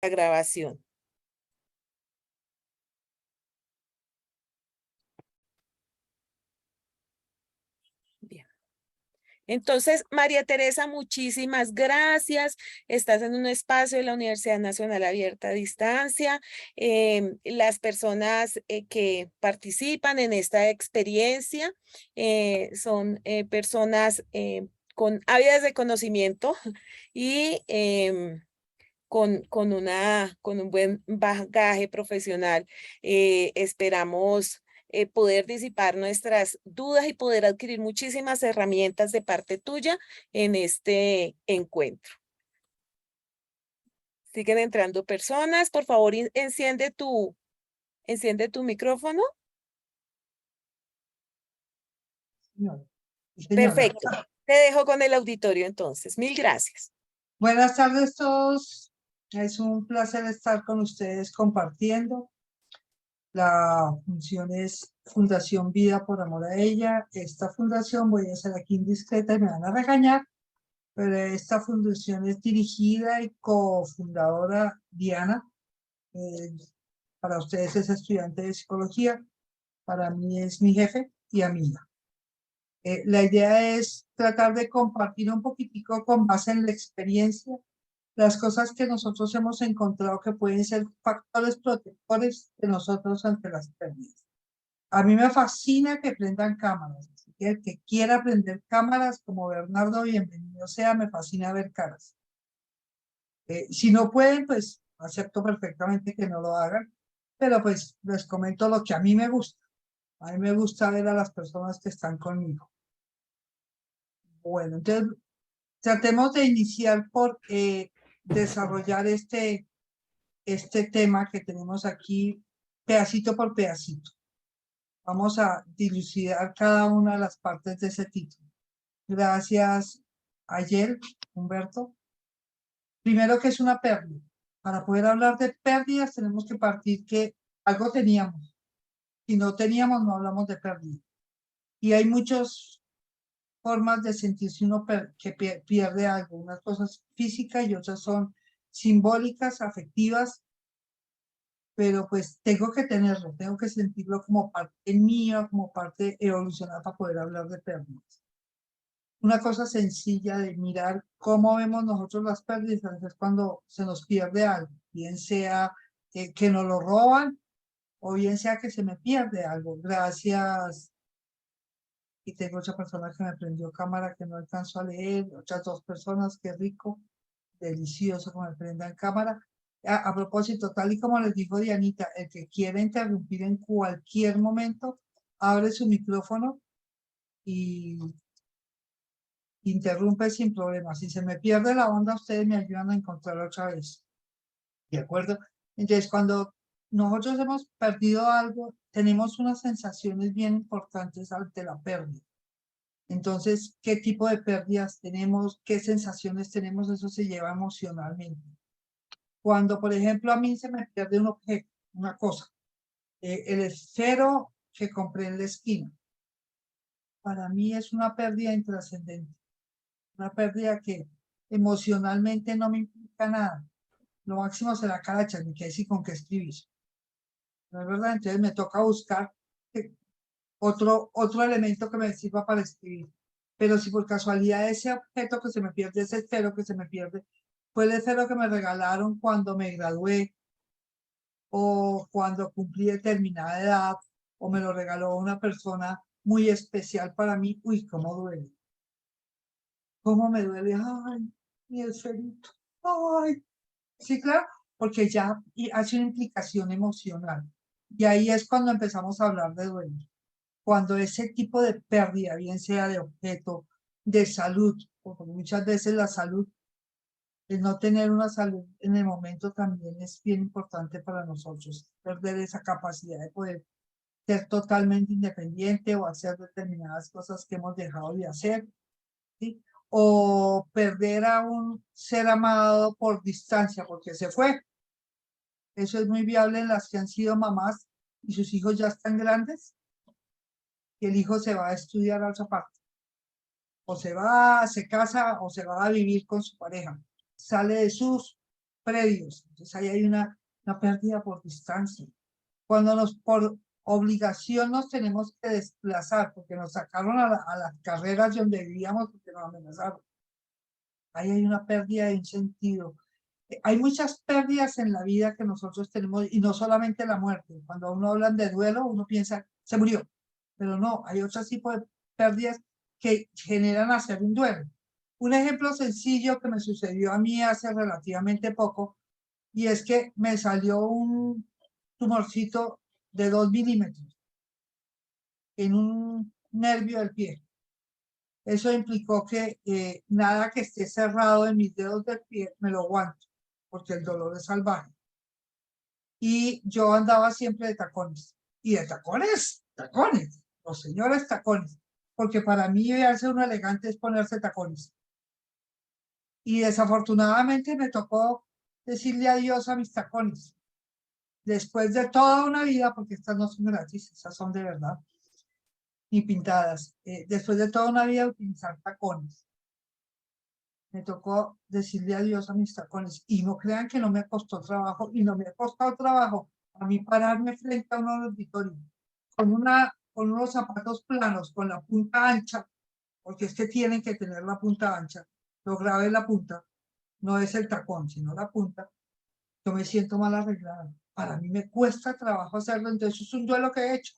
la grabación. Bien. Entonces, María Teresa, muchísimas gracias. Estás en un espacio de la Universidad Nacional Abierta a Distancia. Las personas que participan en esta experiencia son personas ávidas de conocimiento y con un buen bagaje profesional. Esperamos poder disipar nuestras dudas y poder adquirir muchísimas herramientas de parte tuya en este encuentro. Siguen entrando personas. Por favor, enciende tu micrófono. Señora. Perfecto. Te dejo con el auditorio entonces. Mil gracias. Buenas tardes a todos. Es un placer estar con ustedes compartiendo. La función es Fundación Vida por Amor a Ella. Esta fundación, voy a ser aquí indiscreta y me van a regañar, pero esta fundación es dirigida y cofundadora Diana. Para ustedes es estudiante de psicología, para mí es mi jefe y amiga. La idea es tratar de compartir un poquitico con base en la experiencia las cosas que nosotros hemos encontrado que pueden ser factores protectores de nosotros ante las pérdidas. A mí me fascina que prendan cámaras, así que el que quiera prender cámaras como Bernardo, bienvenido sea, me fascina ver caras. Si no pueden, pues acepto perfectamente que no lo hagan, pero pues les comento lo que a mí me gusta. A mí me gusta ver a las personas que están conmigo. Bueno, entonces tratemos de iniciar por desarrollar este tema que tenemos aquí pedacito por pedacito. Vamos a dilucidar cada una de las partes de ese título. Gracias, ayer, Humberto. Primero, ¿qué es una pérdida? Para poder hablar de pérdidas tenemos que partir que algo teníamos. Si no teníamos, no hablamos de pérdida. Y hay muchas formas de sentirse uno que pierde algo. Unas cosas físicas y otras son simbólicas, afectivas, pero pues tengo que tenerlo, tengo que sentirlo como parte mía, como parte evolucionada para poder hablar de pérdidas. Una cosa sencilla de mirar cómo vemos nosotros las pérdidas es cuando se nos pierde algo, bien sea que nos lo roban o bien sea que se me pierde algo. Gracias. Y tengo otra persona que me prendió cámara que no alcanzó a leer, otras dos personas, qué rico, delicioso que me prendan cámara. A propósito, tal y como les dijo Dianita, el que quiera interrumpir en cualquier momento, abre su micrófono y interrumpe sin problema. Si se me pierde la onda, ustedes me ayudan a encontrarla otra vez. ¿De acuerdo? Entonces, cuando nosotros hemos perdido algo, tenemos unas sensaciones bien importantes ante la pérdida. Entonces, ¿qué tipo de pérdidas tenemos? ¿Qué sensaciones tenemos? Eso se lleva emocionalmente. Cuando, por ejemplo, a mí se me pierde un objeto, una cosa, el esfero que compré en la esquina, para mí es una pérdida intrascendente, una pérdida que emocionalmente no me implica nada. Lo máximo será caracha, me quedé sin con qué escribir. ¿No es verdad? Entonces me toca buscar otro elemento que me sirva para escribir. Pero si por casualidad ese objeto que se me pierde, ese esfero que se me pierde, fue el esfero que me regalaron cuando me gradué, o cuando cumplí determinada edad, o me lo regaló una persona muy especial para mí, uy, cómo duele. Cómo me duele, ay, mi esferito, ay. Sí, claro, porque ya hace una implicación emocional. Y ahí es cuando empezamos a hablar de duelo. Cuando ese tipo de pérdida, bien sea de objeto, de salud, porque muchas veces la salud, el no tener una salud en el momento también es bien importante para nosotros, perder esa capacidad de poder ser totalmente independiente o hacer determinadas cosas que hemos dejado de hacer, ¿sí? O perder a un ser amado por distancia porque se fue. Eso es muy viable en las que han sido mamás y sus hijos ya están grandes, y el hijo se va a estudiar a otra parte, o se va, se casa o se va a vivir con su pareja, sale de sus predios. Entonces ahí hay una pérdida por distancia. Cuando por obligación nos tenemos que desplazar, porque nos sacaron a las carreras donde vivíamos porque nos amenazaron. Ahí hay una pérdida de un sentido. Hay muchas pérdidas en la vida que nosotros tenemos, y no solamente la muerte. Cuando uno habla de duelo, uno piensa, se murió. Pero no, hay otros tipos de pérdidas que generan hacer un duelo. Un ejemplo sencillo que me sucedió a mí hace relativamente poco, y es que me salió un tumorcito de 2 milímetros en un nervio del pie. Eso implicó que nada que esté cerrado en mis dedos del pie me lo aguanto, porque el dolor es salvaje. Y yo andaba siempre de tacones. Y de tacones, tacones, los señores tacones. Porque para mí verse uno elegante es ponerse tacones. Y desafortunadamente me tocó decirle adiós a mis tacones. Después de toda una vida, porque estas no son gratis, esas son de verdad, ni pintadas. Después de toda una vida utilizar tacones, me tocó decirle adiós a mis tacones. Y no crean que no me costó trabajo, y no me ha costado trabajo a mí pararme frente a un auditorio con unos zapatos planos, con la punta ancha, porque es que tienen que tener la punta ancha. Lo grave es la punta, no es el tacón, sino la punta. Yo me siento mal arreglada. Para mí me cuesta trabajo hacerlo, entonces es un duelo que he hecho,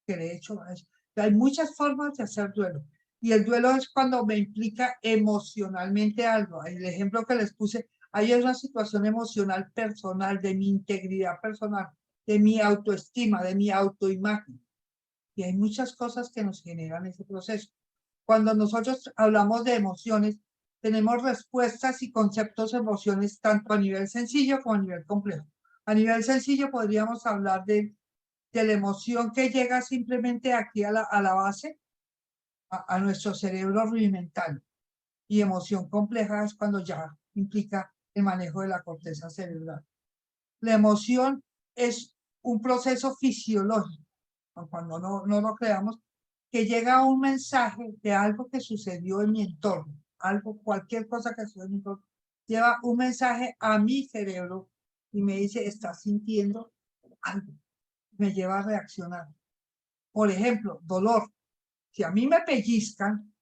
que de hecho lo he hecho. Hay muchas formas de hacer duelo. Y el duelo es cuando me implica emocionalmente algo. El ejemplo que les puse, hay una situación emocional personal, de mi integridad personal, de mi autoestima, de mi autoimagen. Y hay muchas cosas que nos generan ese proceso. Cuando nosotros hablamos de emociones, tenemos respuestas y conceptos de emociones tanto a nivel sencillo como a nivel complejo. A nivel sencillo podríamos hablar de la emoción que llega simplemente aquí a la base, a nuestro cerebro rudimental. Y emoción compleja es cuando ya implica el manejo de la corteza cerebral. La emoción es un proceso fisiológico, cuando no lo creamos, que llega un mensaje de algo que sucedió en mi entorno, algo, cualquier cosa que sucedió en mi entorno, lleva un mensaje a mi cerebro y me dice, estás sintiendo algo, me lleva a reaccionar. Por ejemplo, dolor. Si a mí me pellizcan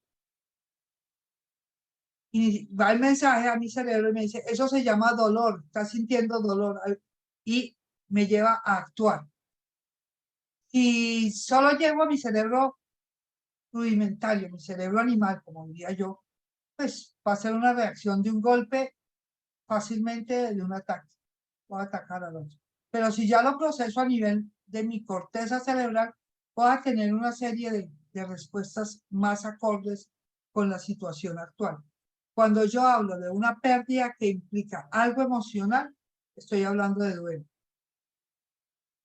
y va el mensaje a mi cerebro y me dice, eso se llama dolor, estás sintiendo dolor, y me lleva a actuar. Si solo llego a mi cerebro rudimentario, mi cerebro animal, como diría yo, pues va a ser una reacción de un golpe fácilmente de un ataque. Voy a atacar al otro. Pero si ya lo proceso a nivel de mi corteza cerebral, voy a tener una serie de respuestas más acordes con la situación actual. Cuando yo hablo de una pérdida que implica algo emocional, estoy hablando de duelo.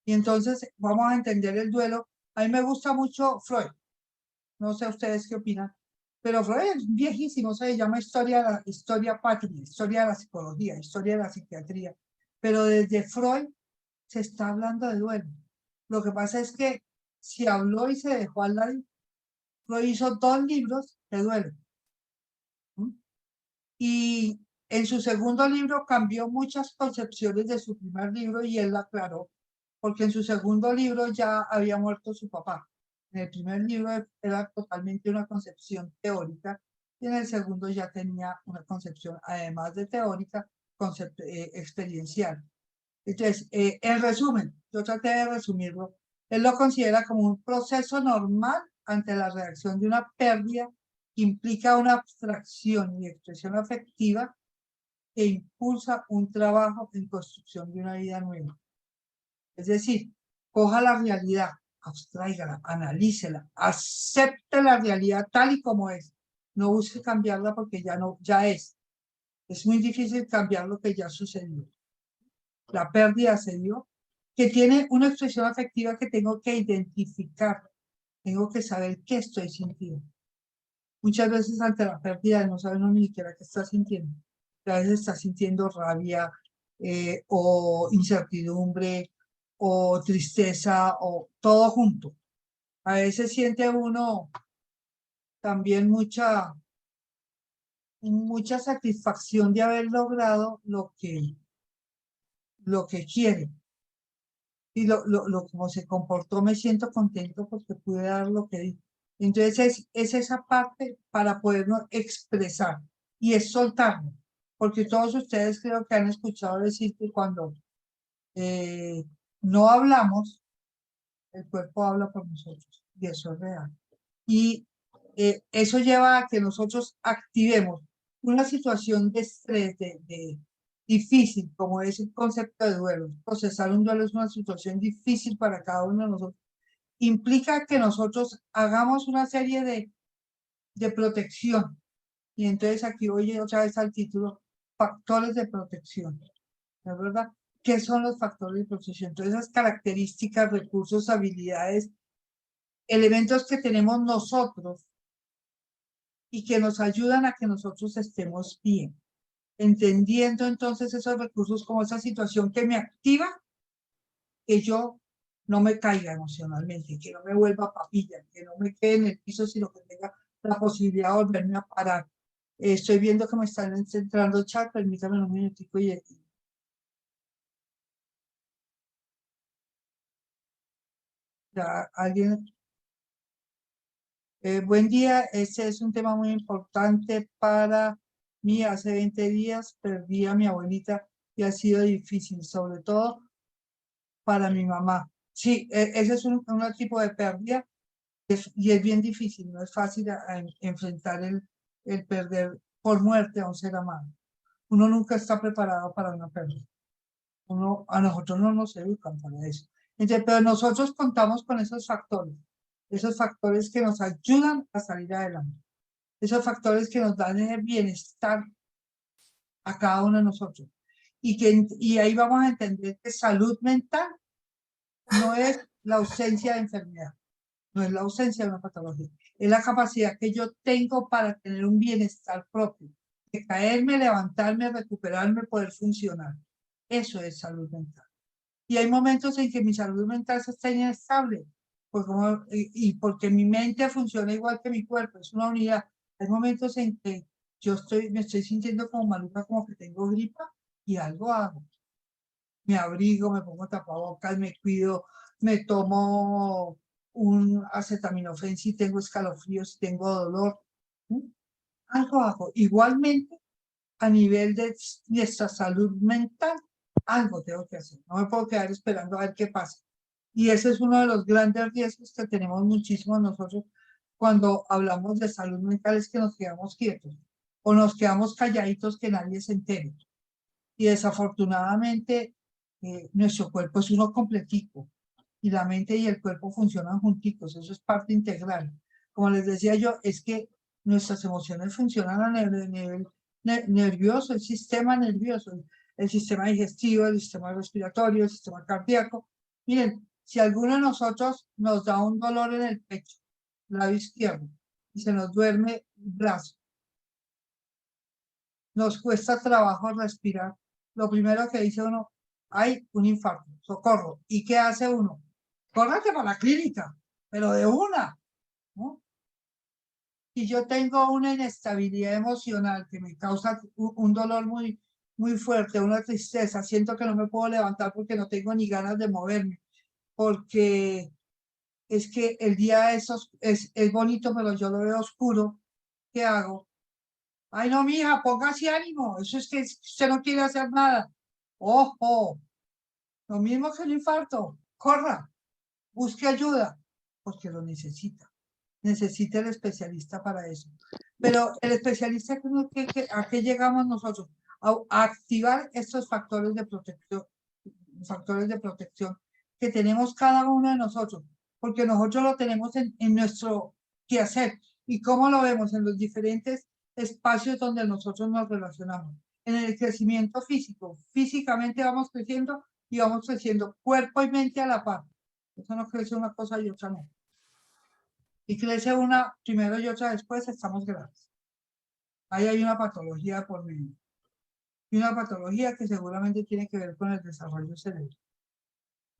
Y entonces vamos a entender el duelo. A mí me gusta mucho Freud. No sé ustedes qué opinan. Pero Freud es viejísimo, se llama historia patria, historia de la psicología, historia de la psiquiatría. Pero desde Freud se está hablando de duelo. Lo que pasa es que si habló y se dejó al lado, Freud hizo 2 libros de duelo. Y en su segundo libro cambió muchas concepciones de su primer libro y él la aclaró, porque en su segundo libro ya había muerto su papá. En el primer libro era totalmente una concepción teórica y en el segundo ya tenía una concepción, además de teórica, experiencial. Entonces, en resumen, yo traté de resumirlo, él lo considera como un proceso normal ante la reacción de una pérdida que implica una abstracción y expresión afectiva que impulsa un trabajo en construcción de una vida nueva. Es decir, coja la realidad, abstráigala, analícela, acepte la realidad tal y como es. No busque cambiarla porque ya no, ya es. Es muy difícil cambiar lo que ya sucedió. La pérdida se dio, que tiene una expresión afectiva que tengo que identificar, tengo que saber qué estoy sintiendo. Muchas veces ante la pérdida no sabemos ni siquiera qué está sintiendo. A veces está sintiendo rabia o incertidumbre o tristeza o todo junto. A veces siente uno también mucha mucha satisfacción de haber logrado lo que quiere. Y como se comportó, me siento contento porque pude dar lo que di. Entonces es esa parte para podernos expresar y es soltarlo. Porque todos ustedes creo que han escuchado decir que cuando no hablamos, el cuerpo habla por nosotros y eso es real. Y eso lleva a que nosotros activemos una situación de estrés, difícil, como es el concepto de duelo. Procesar un duelo es una situación difícil para cada uno de nosotros. Implica que nosotros hagamos una serie de protección. Y entonces aquí voy otra vez al título, factores de protección. ¿Es verdad? ¿Qué son los factores de protección? Entonces esas características, recursos, habilidades, elementos que tenemos nosotros y que nos ayudan a que nosotros estemos bien. Entendiendo entonces esos recursos como esa situación que me activa, que yo no me caiga emocionalmente, que no me vuelva papilla, que no me quede en el piso, sino que tenga la posibilidad de volverme a parar. Estoy viendo que me están entrando chat, permítame un minutico y ya alguien. Buen día, este es un tema muy importante para mí. Hace 20 días perdí a mi abuelita y ha sido difícil, sobre todo para mi mamá. Sí, ese es un tipo de pérdida y es bien difícil, no es fácil enfrentar el perder por muerte a un ser amado. Uno nunca está preparado para una pérdida. A nosotros no nos educan para eso. Entonces, pero nosotros contamos con esos factores que nos ayudan a salir adelante, esos factores que nos dan el bienestar a cada uno de nosotros. Y ahí vamos a entender que salud mental no es la ausencia de enfermedad, no es la ausencia de una patología, es la capacidad que yo tengo para tener un bienestar propio, de caerme, levantarme, recuperarme, poder funcionar. Eso es salud mental. Y hay momentos en que mi salud mental se está inestable, y porque mi mente funciona igual que mi cuerpo, es una unidad. Hay momentos en que me estoy sintiendo como maluca, como que tengo gripa, y algo hago. Me abrigo, me pongo tapabocas, me cuido, me tomo un acetaminofén si tengo escalofríos, si tengo dolor. ¿Sí? Algo hago. Igualmente, a nivel de nuestra salud mental, algo tengo que hacer. No me puedo quedar esperando a ver qué pasa. Y ese es uno de los grandes riesgos que tenemos muchísimo nosotros cuando hablamos de salud mental, es que nos quedamos quietos o nos quedamos calladitos que nadie se entere. Y desafortunadamente, nuestro cuerpo es uno completico y la mente y el cuerpo funcionan junticos, eso es parte integral. Como les decía yo, es que nuestras emociones funcionan a nivel nervioso, el sistema nervioso, el sistema digestivo, el sistema respiratorio, el sistema cardíaco. Miren, si alguno de nosotros nos da un dolor en el pecho, lado izquierdo, y se nos duerme el brazo, nos cuesta trabajo respirar, lo primero que dice uno, hay un infarto, socorro. ¿Y qué hace uno? Córrate para la clínica, pero de una, ¿no? Si yo tengo una inestabilidad emocional que me causa un dolor muy fuerte, una tristeza, siento que no me puedo levantar porque no tengo ni ganas de moverme, porque es que el día es bonito, pero yo lo veo oscuro, ¿qué hago? Ay, no, mija, póngase ánimo, eso es que usted no quiere hacer nada. Ojo, lo mismo que el infarto, corra, busque ayuda, porque lo necesita. Necesita el especialista para eso. Pero el especialista, ¿a qué llegamos nosotros? A activar estos factores de protección que tenemos cada uno de nosotros, porque nosotros lo tenemos en nuestro quehacer. ¿Y cómo lo vemos? En los diferentes espacios donde nosotros nos relacionamos. En el crecimiento físico. Físicamente vamos creciendo y vamos creciendo cuerpo y mente a la par. Eso no crece una cosa y otra no. Y crece una primero y otra después, estamos graves. Ahí hay una patología por medio. Y una patología que seguramente tiene que ver con el desarrollo cerebral.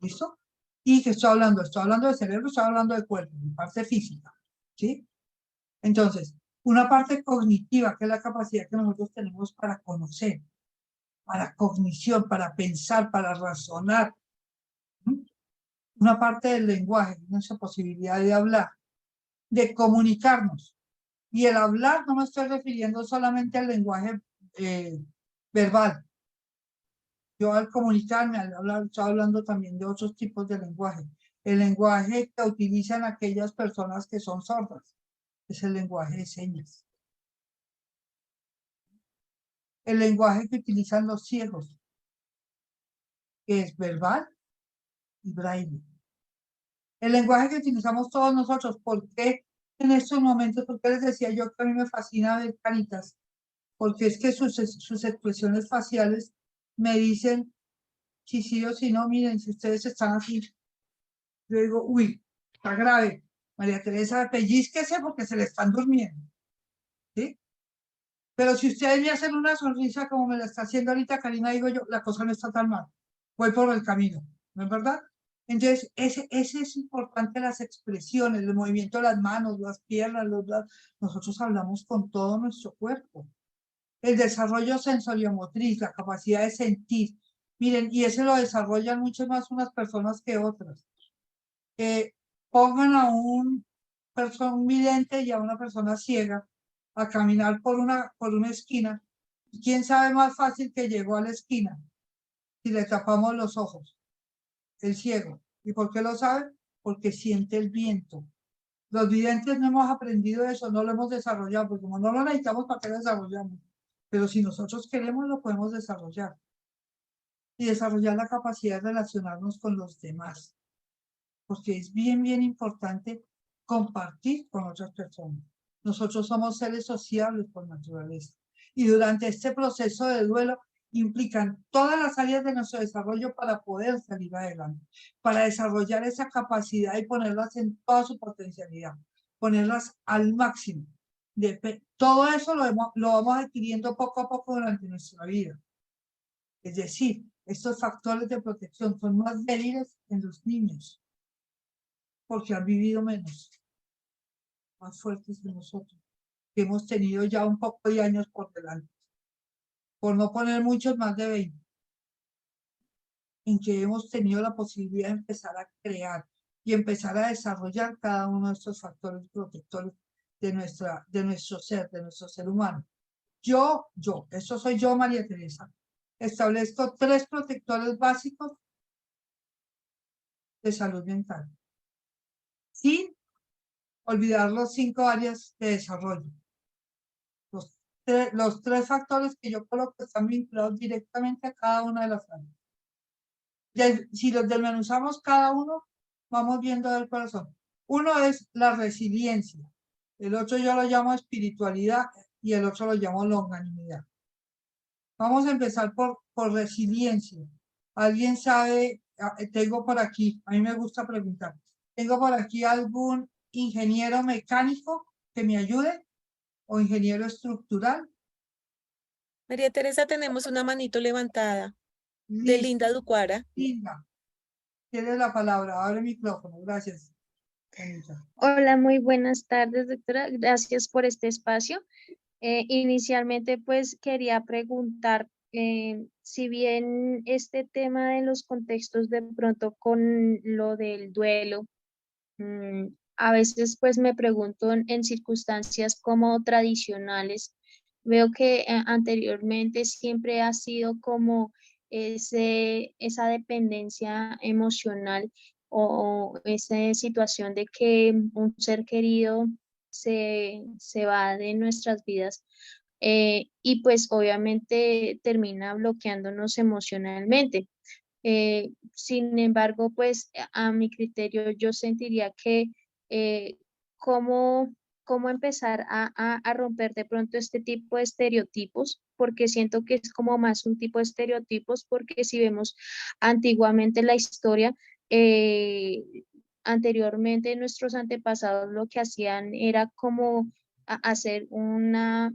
¿Listo? ¿Y que estoy hablando? Estoy hablando de cerebro, estoy hablando de cuerpo, de parte física. ¿Sí? Entonces, Una parte cognitiva, que es la capacidad que nosotros tenemos para conocer, para cognición, para pensar, para razonar. Una parte del lenguaje, nuestra posibilidad de hablar, de comunicarnos. Y el hablar no me estoy refiriendo solamente al lenguaje verbal. Yo al comunicarme, al hablar, estoy hablando también de otros tipos de lenguaje. El lenguaje que utilizan aquellas personas que son sordas es el lenguaje de señas. El lenguaje que utilizan los ciegos, que es verbal y braille. El lenguaje que utilizamos todos nosotros. ¿Por qué en estos momentos? Porque les decía yo que a mí me fascina ver caritas, porque es que sus expresiones faciales me dicen si sí o si no. Miren, si ustedes están así, yo digo, uy, está grave. María Teresa, pellizquese porque se le están durmiendo. ¿Sí? Pero si ustedes me hacen una sonrisa como me la está haciendo ahorita Karina, digo yo, la cosa no está tan mal. Voy por el camino, ¿no es verdad? Entonces, ese es importante, las expresiones, el movimiento de las manos, las piernas, los brazos. Nosotros hablamos con todo nuestro cuerpo. El desarrollo sensoriomotriz, la capacidad de sentir. Miren, y ese lo desarrollan mucho más unas personas que otras. Pongan a un persona vidente y a una persona ciega a caminar por una esquina. ¿Quién sabe más fácil que llegó a la esquina si le tapamos los ojos? El ciego. ¿Y por qué lo sabe? Porque siente el viento. Los videntes no hemos aprendido eso, no lo hemos desarrollado, porque como no lo necesitamos, ¿para qué lo desarrollamos? Pero si nosotros queremos, lo podemos desarrollar. Y desarrollar la capacidad de relacionarnos con los demás. Porque es bien, bien importante compartir con otras personas. Nosotros somos seres sociables por naturaleza. Y durante este proceso de duelo implican todas las áreas de nuestro desarrollo para poder salir adelante, para desarrollar esa capacidad y ponerlas en toda su potencialidad, ponerlas al máximo. Todo eso lo vamos adquiriendo poco a poco durante nuestra vida. Es decir, estos factores de protección son más débiles en los niños porque han vivido menos, más fuertes que nosotros, que hemos tenido ya un poco de años por delante, por no poner muchos más de 20, en que hemos tenido la posibilidad de empezar a crear y empezar a desarrollar cada uno de estos factores protectores de nuestro ser humano. Eso soy yo, María Teresa. Establezco 3 protectores básicos de salud mental, sin olvidar los 5 áreas de desarrollo. Los 3 factores que yo coloco están vinculados directamente a cada una de las áreas. Si los desmenuzamos cada uno, vamos viendo el corazón. Uno es la resiliencia, el otro yo lo llamo espiritualidad y el otro lo llamo longanimidad. Vamos a empezar por resiliencia. ¿Alguien sabe? Tengo por aquí, a mí me gusta preguntar, ¿tengo por aquí algún ingeniero mecánico que me ayude? ¿O ingeniero estructural? María Teresa, tenemos una manito levantada de Listo. Linda Ducuara. Linda, tiene la palabra. Abre el micrófono. Gracias, Anita. Hola, muy buenas tardes, doctora. Gracias por este espacio. Inicialmente, pues quería preguntar, si bien este tema de los contextos de pronto con lo del duelo, a veces pues me pregunto en circunstancias como tradicionales, veo que anteriormente siempre ha sido como esa dependencia emocional o esa situación de que un ser querido se va de nuestras vidas, y pues obviamente termina bloqueándonos emocionalmente. Sin embargo, pues a mi criterio yo sentiría que eh, cómo, cómo empezar a romper de pronto este tipo de estereotipos, porque siento que es como más un tipo de estereotipos, porque si vemos antiguamente la historia, eh, anteriormente nuestros antepasados lo que hacían era como hacer una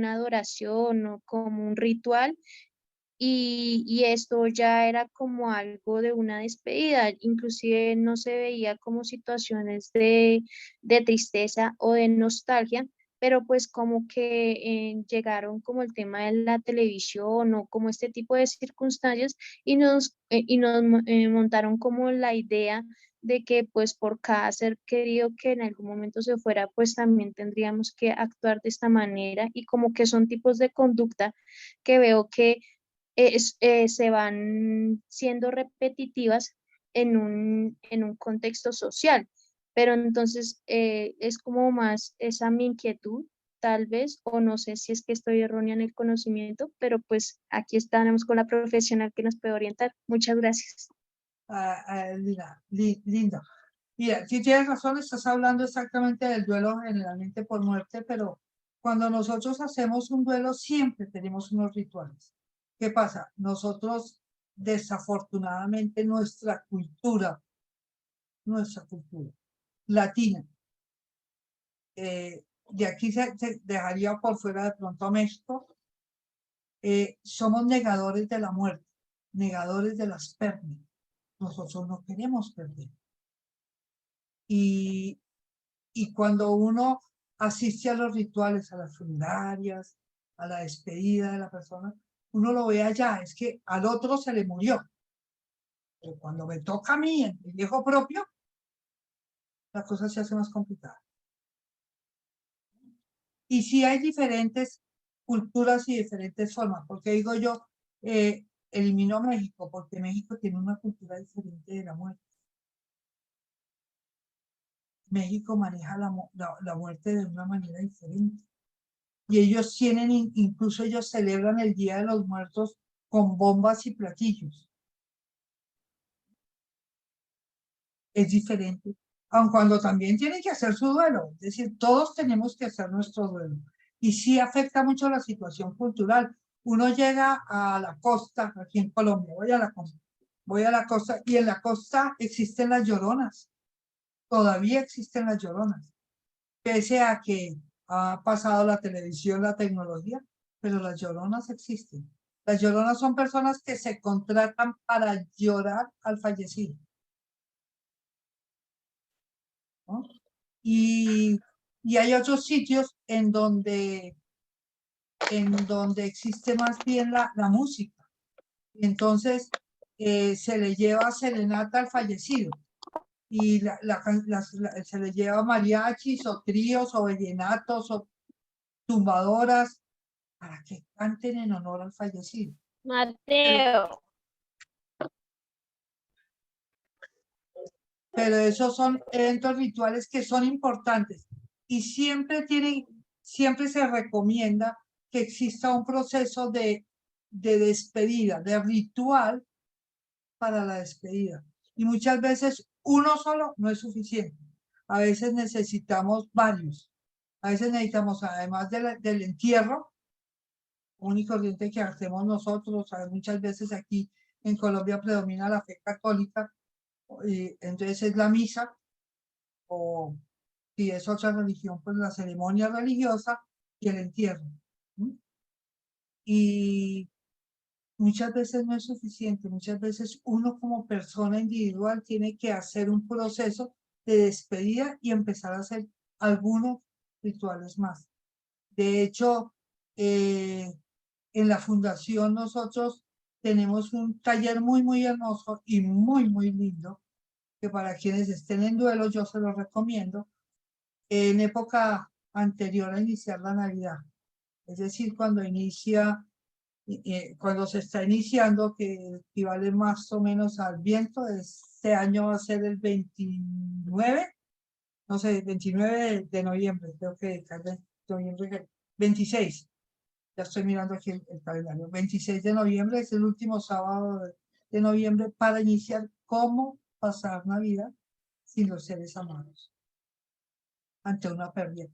adoración o como un ritual y esto ya era como algo de una despedida, inclusive no se veía como situaciones de tristeza o de nostalgia, pero pues como que llegaron como el tema de la televisión o como este tipo de circunstancias y nos montaron como la idea de que pues por cada ser querido que en algún momento se fuera, pues también tendríamos que actuar de esta manera y como que son tipos de conducta que veo que se van siendo repetitivas en un contexto social. Pero entonces es como más esa mi inquietud, tal vez, o no sé si es que estoy errónea en el conocimiento, pero pues aquí estaremos con la profesional que nos puede orientar. Muchas gracias. Linda. Mira, si tienes razón, estás hablando exactamente del duelo generalmente por muerte, pero cuando nosotros hacemos un duelo siempre tenemos unos rituales. ¿Qué pasa? Nosotros, desafortunadamente, nuestra cultura latina, de aquí se dejaría por fuera de pronto a México, somos negadores de la muerte, negadores de las pérdidas. Nosotros no queremos perder. Y cuando uno asiste a los rituales, a las funerarias, a la despedida de la persona, uno lo ve allá, es que al otro se le murió. Pero cuando me toca a mí, el viejo propio, la cosa se hace más complicada. Y sí hay diferentes culturas y diferentes formas, porque digo yo, elimino México, porque México tiene una cultura diferente de la muerte. México maneja la muerte de una manera diferente. Y ellos tienen, incluso ellos celebran el Día de los Muertos con bombas y platillos. Es diferente, aun cuando también tienen que hacer su duelo. Es decir, todos tenemos que hacer nuestro duelo. Y sí afecta mucho la situación cultural. Uno llega a la costa, aquí en Colombia, voy a la costa, y en la costa existen las lloronas. Todavía existen las lloronas. Pese a que ha pasado la televisión, la tecnología, pero las lloronas existen. Las lloronas son personas que se contratan para llorar al fallecido, ¿no? Y hay otros sitios en donde existe más bien la música. Entonces se le lleva serenata al fallecido y se le lleva mariachis o tríos o vallenatos o tumbadoras para que canten en honor al fallecido. Mateo. Pero esos son eventos rituales que son importantes y siempre se recomienda que exista un proceso de despedida, de ritual para la despedida. Y muchas veces uno solo no es suficiente. A veces necesitamos varios. A veces necesitamos, además del entierro, único corriente que hacemos nosotros, muchas veces aquí en Colombia predomina la fe católica, y entonces es la misa, o si es otra religión, pues la ceremonia religiosa y el entierro. Y muchas veces no es suficiente, muchas veces uno como persona individual tiene que hacer un proceso de despedida y empezar a hacer algunos rituales más. De hecho, en la fundación nosotros tenemos un taller muy hermoso y muy lindo, que para quienes estén en duelo yo se lo recomiendo, en época anterior a iniciar la Navidad. Es decir, cuando se está iniciando, que equivale más o menos al viento, este año va a ser el 29, no sé, 29 de noviembre, creo que noviembre, 26. Ya estoy mirando aquí el calendario. 26 de noviembre es el último sábado de noviembre para iniciar cómo pasar Navidad sin los seres amados ante una pérdida.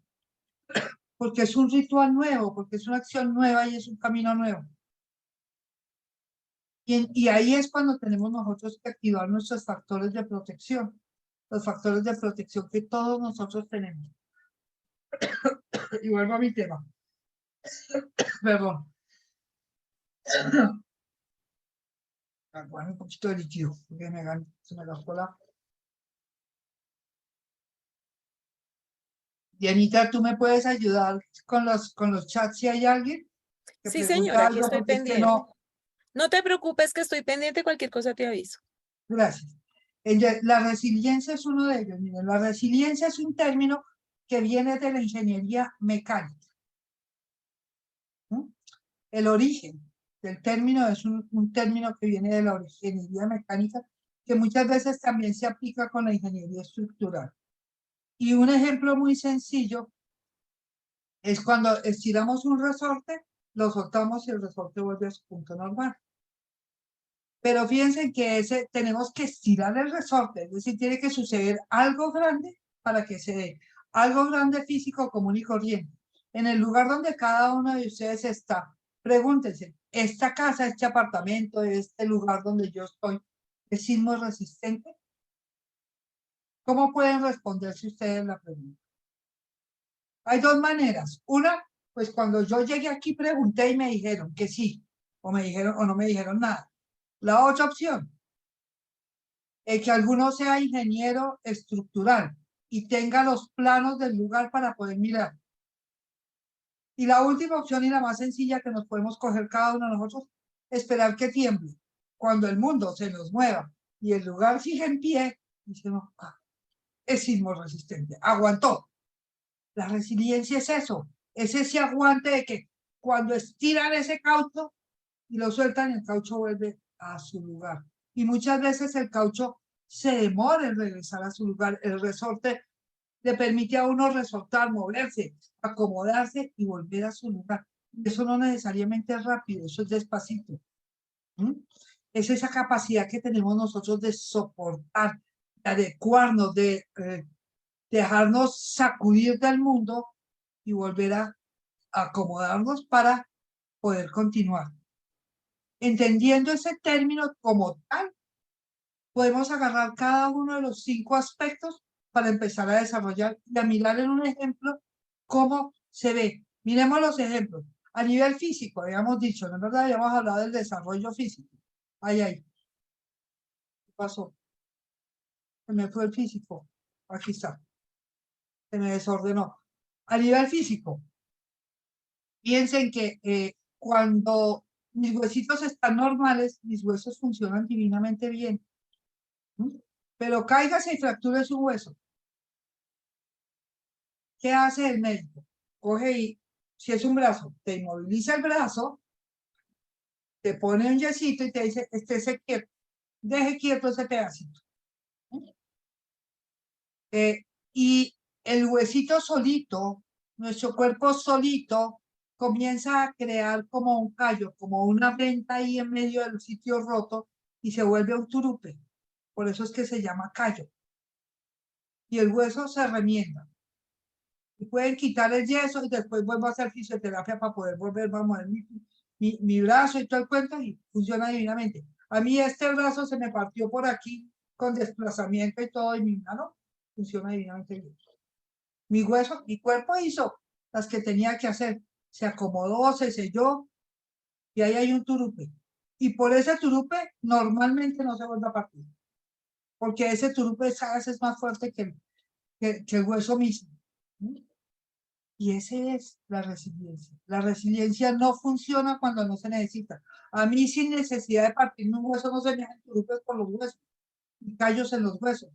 Porque es un ritual nuevo, porque es una acción nueva y es un camino nuevo. Y ahí es cuando tenemos nosotros que activar nuestros factores de protección, los factores de protección que todos nosotros tenemos. Y vuelvo a mi tema. Perdón. aguarde un poquito de líquido, porque se me gastó la... Dianita, ¿tú me puedes ayudar con los chats si hay alguien que Sí, pregunta señora, aquí algo? estoy Porque es que pendiente. no, No te preocupes que estoy pendiente, cualquier cosa te aviso. gracias. La resiliencia es uno de ellos. Miren, la resiliencia es un término que viene de la ingeniería mecánica. ¿No? El origen del término es un término que viene de la ingeniería mecánica, que muchas veces también se aplica con la ingeniería estructural. Y un ejemplo muy sencillo es cuando estiramos un resorte, lo soltamos y el resorte vuelve a su punto normal. Pero fíjense que tenemos que estirar el resorte, es decir, tiene que suceder algo grande para que se dé. Algo grande físico común y corriente. En el lugar donde cada uno de ustedes está, pregúntense, ¿esta casa, este apartamento, este lugar donde yo estoy, es sismo resistente? ¿Cómo pueden responderse ustedes la pregunta? Hay dos maneras. Una, pues cuando yo llegué aquí pregunté y me dijeron que sí, o me dijeron o no me dijeron nada. La otra opción, que alguno sea ingeniero estructural y tenga los planos del lugar para poder mirar. Y la última opción y la más sencilla que nos podemos coger cada uno de nosotros, esperar que tiemble. Cuando el mundo se nos mueva y el lugar sigue en pie, decimos, es sismo resistente, aguantó. La resiliencia es eso, es ese aguante de que cuando estiran ese caucho y lo sueltan, el caucho vuelve a su lugar. Y muchas veces el caucho se demora en regresar a su lugar. El resorte le permite a uno resortar, moverse, acomodarse y volver a su lugar. Eso no necesariamente es rápido, eso es despacito. ¿Mm? Es esa capacidad que tenemos nosotros de soportar, de adecuarnos, de dejarnos sacudir del mundo y volver a acomodarnos para poder continuar. Entendiendo ese término como tal, podemos agarrar cada uno de los 5 aspectos para empezar a desarrollar y a mirar en un ejemplo cómo se ve. Miremos los ejemplos. A nivel físico, habíamos dicho, ¿no es verdad? Habíamos hablado del desarrollo físico. Ahí. ¿Qué pasó? Se me fue el físico. Aquí está. Se me desordenó. A nivel físico, piensen que cuando mis huesitos están normales, mis huesos funcionan divinamente bien. ¿Mm? Pero cáigase y fracture un hueso. ¿Qué hace el médico? Coge y, si es un brazo, te inmoviliza el brazo, te pone un yesito y te dice, estése quieto, deje quieto ese pedacito. Y el huesito solito, nuestro cuerpo solito, comienza a crear como un callo, como una venta ahí en medio del sitio roto y se vuelve un turupe. Por eso es que se llama callo. Y el hueso se remienda. Y pueden quitar el yeso y después vuelvo a hacer fisioterapia para poder volver a mover mi brazo y todo el cuento y funciona divinamente. A mí este brazo se me partió por aquí con desplazamiento y todo y mi mano funciona divinamente bien. Mi hueso, mi cuerpo hizo las que tenía que hacer. Se acomodó, se selló y ahí hay un turupe. Y por ese turupe normalmente no se vuelve a partir. Porque ese turupe es más fuerte que el hueso mismo. Y esa es la resiliencia. La resiliencia no funciona cuando no se necesita. A mí sin necesidad de partirme un hueso no se me hacen turupes por los huesos y callos en los huesos.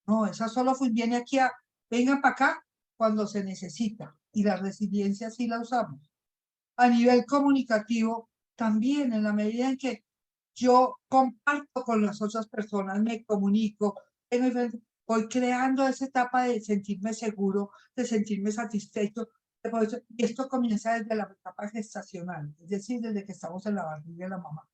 No, esa solo viene aquí a, venga para acá cuando se necesita. Y la resiliencia sí la usamos. A nivel comunicativo, también en la medida en que yo comparto con las otras personas, me comunico, voy creando esa etapa de sentirme seguro, de sentirme satisfecho. Y esto comienza desde la etapa gestacional, es decir, desde que estamos en la barriga de la mamá,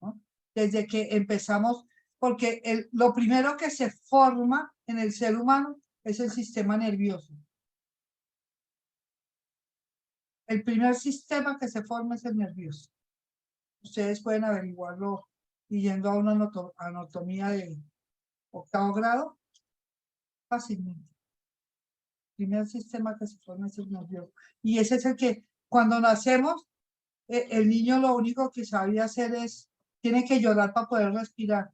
¿no? Desde que empezamos, porque lo primero que se forma en el ser humano es el sistema nervioso. El primer sistema que se forma es el nervioso. Ustedes pueden averiguarlo yendo a una anatomía de 8º grado fácilmente. El primer sistema que se forma es el nervioso. Y ese es el que cuando nacemos, el niño lo único que sabía hacer es tiene que llorar para poder respirar.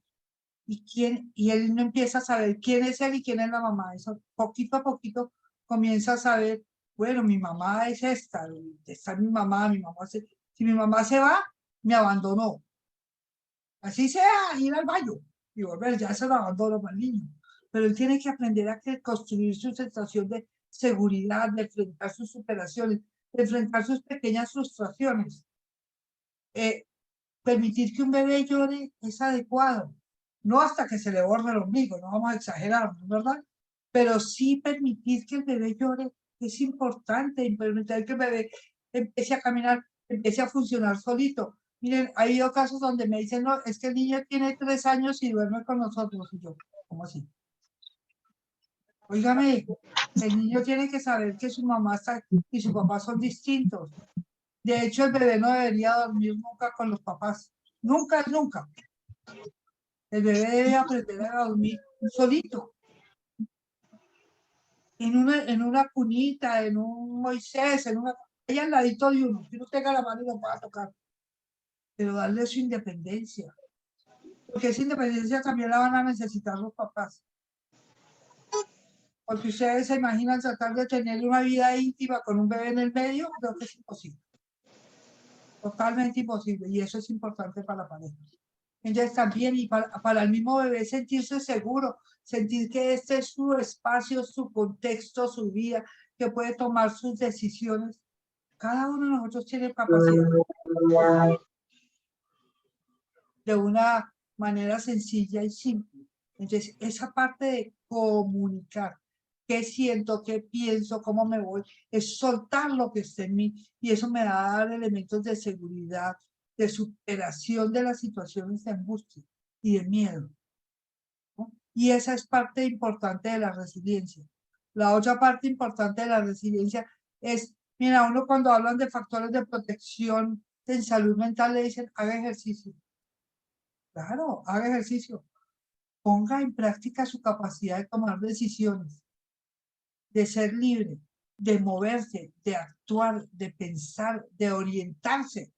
Y él no empieza a saber quién es él y quién es la mamá. Eso poquito a poquito comienza a saber, bueno, mi mamá es esta, está mi mamá si mi mamá se va, me abandonó. Así sea, ir al baño y volver, ya se lo abandono para el niño. Pero él tiene que aprender a construir su sensación de seguridad, de enfrentar sus superaciones, de enfrentar sus pequeñas frustraciones. Permitir que un bebé llore es adecuado, no hasta que se le borre el ombligo, no vamos a exagerar, ¿verdad? Pero sí permitir que el bebé llore es importante, y permitir que el bebé empiece a caminar, empiece a funcionar solito. Miren, ha habido casos donde me dicen, no, es que el niño tiene 3 años y duerme con nosotros. Y yo, ¿cómo así? Óigame, el niño tiene que saber que su mamá está y su papá son distintos. De hecho, el bebé no debería dormir nunca con los papás. Nunca, nunca. El bebé debe aprender a dormir solito. En una cunita, en un Moisés, ahí al ladito de uno. Que uno tenga la mano y lo pueda tocar. Pero darle su independencia. Porque esa independencia también la van a necesitar los papás. Porque ustedes se imaginan tratar de tener una vida íntima con un bebé en el medio, creo que es imposible. Totalmente imposible. Y eso es importante para la pareja. Entonces también, y para el mismo bebé sentirse seguro, sentir que este es su espacio, su contexto, su vida, que puede tomar sus decisiones. Cada uno de nosotros tiene capacidad de una manera sencilla y simple. Entonces, esa parte de comunicar qué siento, qué pienso, cómo me voy, es soltar lo que está en mí y eso me va a dar elementos de seguridad, de superación de las situaciones de angustia y de miedo, ¿no? Y esa es parte importante de la resiliencia. La otra parte importante de la resiliencia es, mira, uno cuando hablan de factores de protección en salud mental le dicen, haga ejercicio. Claro, haga ejercicio. Ponga en práctica su capacidad de tomar decisiones, de ser libre, de moverse, de actuar, de pensar, de orientarse.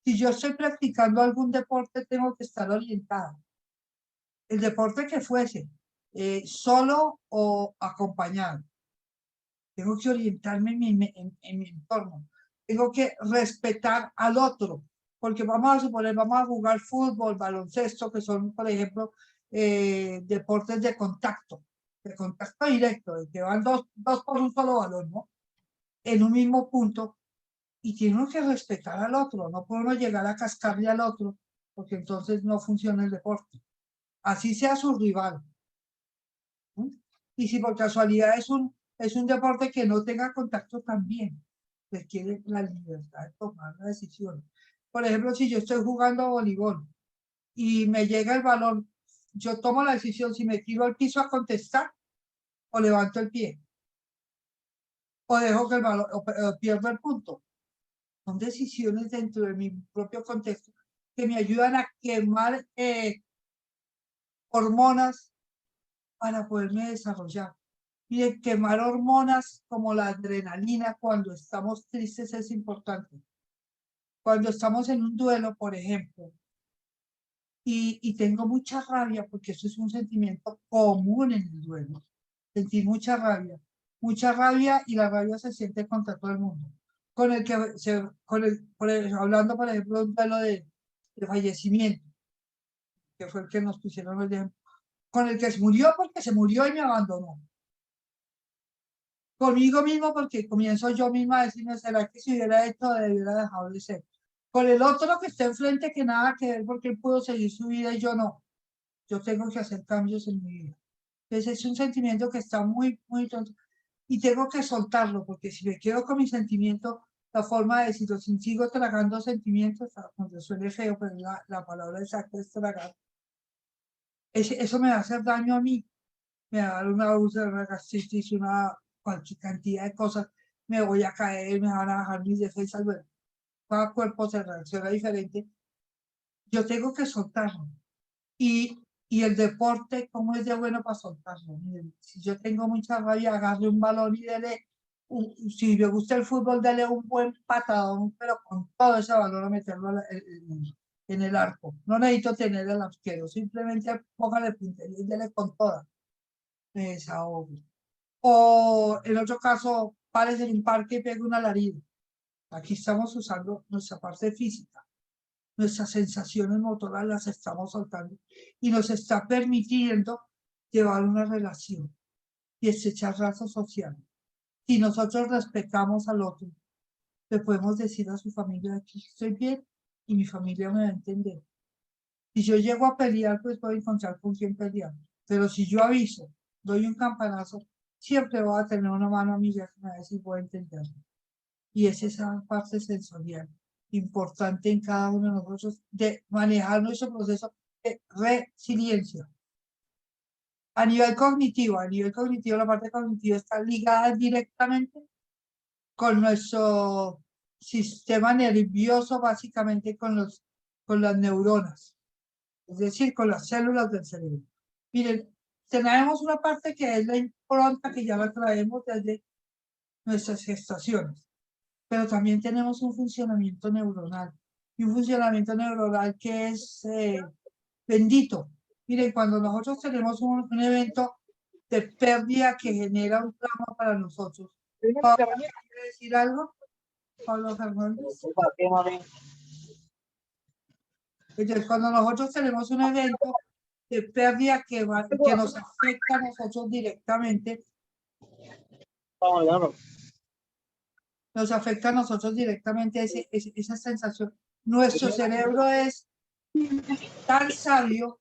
Si yo estoy practicando algún deporte, tengo que estar orientada. El deporte que fuese, solo o acompañado. Tengo que orientarme en mi entorno. Tengo que respetar al otro. Porque vamos a suponer, vamos a jugar fútbol, baloncesto, que son, por ejemplo, deportes de contacto directo, de que van dos por un solo balón, ¿no? En un mismo punto, y tiene uno que respetar al otro, no puede uno llegar a cascarle al otro, porque entonces no funciona el deporte. Así sea su rival. ¿Sí? Y si por casualidad es un deporte que no tenga contacto también, requiere la libertad de tomar la decisión. Por ejemplo, si yo estoy jugando a voleibol y me llega el balón, yo tomo la decisión si me tiro al piso a contestar o levanto el pie o dejo que el balón o pierdo el punto. Son decisiones dentro de mi propio contexto que me ayudan a quemar hormonas para poderme desarrollar. Y quemar hormonas como la adrenalina cuando estamos tristes es importante. Cuando estamos en un duelo, por ejemplo, y tengo mucha rabia, porque eso es un sentimiento común en el duelo, sentir mucha rabia y la rabia se siente contra todo el mundo. Con el que hablando, por ejemplo, de un duelo de fallecimiento, que fue el que nos pusieron el ejemplo, con el que se murió porque se murió y me abandonó. Conmigo mismo porque comienzo yo misma a decirme, ¿será que si hubiera hecho debiera dejado de ser? Con el otro que está enfrente que nada que ver porque él pudo seguir su vida y yo no. Yo tengo que hacer cambios en mi vida. Entonces es un sentimiento que está muy, muy tonto. Y tengo que soltarlo porque si me quedo con mi sentimiento, la forma de decirlo, si sigo tragando sentimientos, aunque suene feo, pero la palabra exacta es tragar. Eso me va a hacer daño a mí. Me va a dar una úlcera, una gastritis, cualquier cantidad de cosas, me voy a caer, me van a bajar mis defensas, bueno, cada cuerpo se reacciona diferente. Yo tengo que soltarlo. Y el deporte, ¿cómo es de bueno para soltarlo? Miren, si yo tengo mucha rabia, agarre un balón y dele, si me gusta el fútbol, dele un buen patadón, pero con todo ese balón a meterlo en el arco. No necesito tener el arquero, simplemente póngale puntería y dele con toda. Me desahogo. O en otro caso, pares en un parque y pegue un alarido. Aquí estamos usando nuestra parte física, nuestras sensaciones motoras las estamos soltando y nos está permitiendo llevar una relación y estrechar lazos sociales. Si nosotros respetamos al otro, le podemos decir a su familia, aquí estoy bien y mi familia me va a entender. Si yo llego a pelear, pues voy a encontrar con quién pelear. Pero si yo aviso, doy un campanazo, siempre voy a tener una mano amiga que me va a decir, voy a entenderlo. Y es esa parte sensorial importante en cada uno de nosotros de manejar nuestro proceso de resiliencia. A nivel cognitivo, la parte cognitiva está ligada directamente con nuestro sistema nervioso, básicamente con las neuronas, es decir, con las células del cerebro. Miren, tenemos una parte que es la impronta, que ya la traemos desde nuestras gestaciones, pero también tenemos un funcionamiento neuronal, y un funcionamiento neuronal que es bendito. Miren, cuando nosotros tenemos un evento de pérdida que genera un trauma para nosotros, ¿Pablo quiere decir algo? Pablo Fernández. Entonces, cuando nosotros tenemos un evento de pérdida que nos afecta a nosotros directamente, nos afecta a nosotros directamente esa sensación. Nuestro cerebro es tan sabio,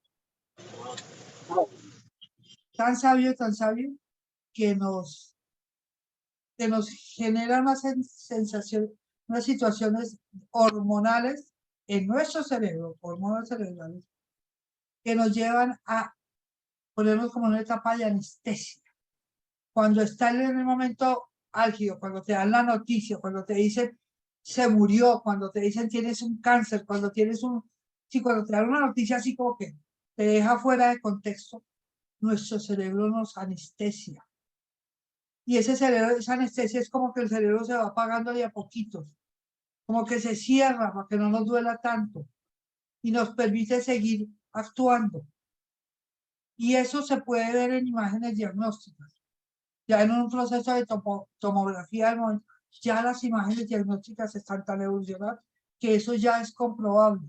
tan sabio, tan sabio, que nos genera una sensación, unas situaciones hormonales en nuestro cerebro, hormonas cerebrales, que nos llevan a ponernos como en una etapa de anestesia. Cuando está en el momento álgido, cuando te dan la noticia, cuando te dicen se murió, cuando te dicen tienes un cáncer, cuando tienes sí, cuando te dan una noticia así como que te deja fuera de contexto, nuestro cerebro nos anestesia. Y esa anestesia es como que el cerebro se va apagando de a poquitos, como que se cierra para que no nos duela tanto y nos permite seguir actuando. Y eso se puede ver en imágenes diagnósticas. Ya en un proceso de tomografía, ya las imágenes diagnósticas están tan evolucionadas que eso ya es comprobable.